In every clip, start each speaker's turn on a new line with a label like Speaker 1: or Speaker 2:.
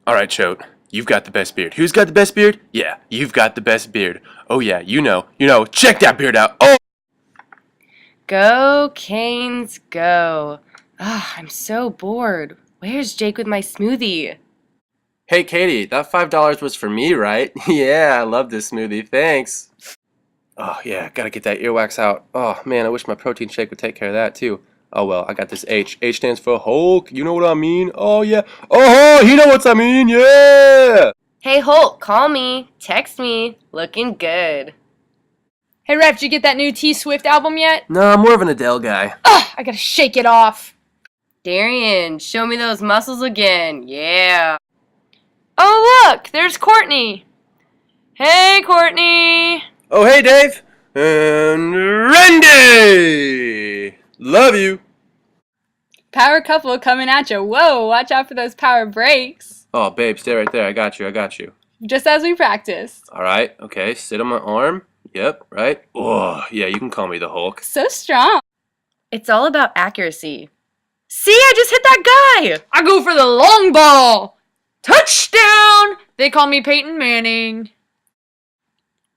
Speaker 1: Alright, Choate. You've got the best beard. Who's got the best beard? Yeah, you've got the best beard. Oh yeah, you know. Check that beard out. Oh!
Speaker 2: Go, Canes, go. I'm so bored. Where's Jake with my smoothie?
Speaker 1: Hey, Katie, that $5 was for me, right? Yeah, I love this smoothie. Thanks. Oh yeah, gotta get that earwax out. Oh man, I wish my protein shake would take care of that too. Oh well, I got this H. H stands for Hulk. You know what I mean? Oh yeah. Oh, you know what I mean? Yeah!
Speaker 2: Hey, Holt, call me. Text me. Looking good.
Speaker 3: Hey, Ref, did you get that new T Swift album yet?
Speaker 1: No, I'm more of an Adele guy.
Speaker 3: Ugh, I gotta shake it off.
Speaker 2: Darian, show me those muscles again. Yeah.
Speaker 3: Oh, look, there's Courtney. Hey, Courtney.
Speaker 1: Oh hey, Dave. And Randy! Love you.
Speaker 3: Power couple coming at you. Whoa, watch out for those power brakes.
Speaker 1: Oh, babe, stay right there. I got you.
Speaker 3: Just as we practiced.
Speaker 1: Alright, okay, sit on my arm. Yep, right? Oh, yeah, you can call me the Hulk.
Speaker 3: So strong.
Speaker 2: It's all about accuracy. See, I just hit that guy!
Speaker 3: I go for the long ball. Touchdown! They call me Peyton Manning.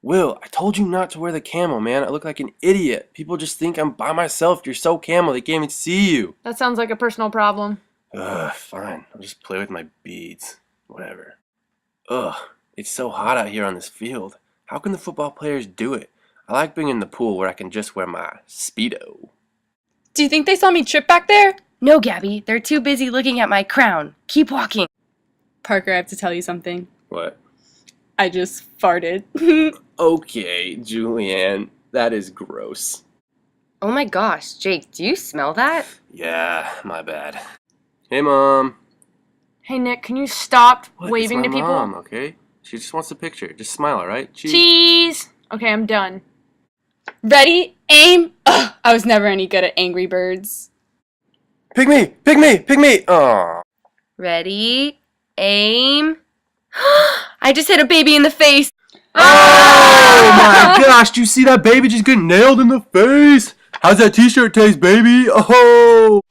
Speaker 1: Will, I told you not to wear the camo, man. I look like an idiot. People just think I'm by myself. You're so camo, they can't even see you.
Speaker 3: That sounds like a personal problem.
Speaker 1: Ugh, fine. I'll just play with my beads. Whatever. Ugh, it's so hot out here on this field. How can the football players do it? I like being in the pool where I can just wear my Speedo.
Speaker 3: Do you think they saw me trip back there?
Speaker 2: No, Gabby, they're too busy looking at my crown. Keep walking.
Speaker 3: Parker, I have to tell you something.
Speaker 1: What?
Speaker 3: I just farted.
Speaker 1: Okay, Julianne, that is gross.
Speaker 2: Oh my gosh, Jake, do you smell that?
Speaker 1: Yeah, my bad. Hey, Mom.
Speaker 3: Hey, Nick, can you stop
Speaker 1: What?
Speaker 3: waving
Speaker 1: It's
Speaker 3: to
Speaker 1: my
Speaker 3: people?
Speaker 1: Mom, okay? She just wants a picture. Just smile, alright?
Speaker 3: Cheese! Okay, I'm done. Ready? Aim! Ugh, I was never any good at Angry Birds.
Speaker 1: Pick me! Pick me! Pick me! Aww.
Speaker 2: Ready? Aim. I just hit a baby in the face.
Speaker 1: Oh my gosh, do you see that baby just get nailed in the face? How's that t-shirt taste, baby? Oh!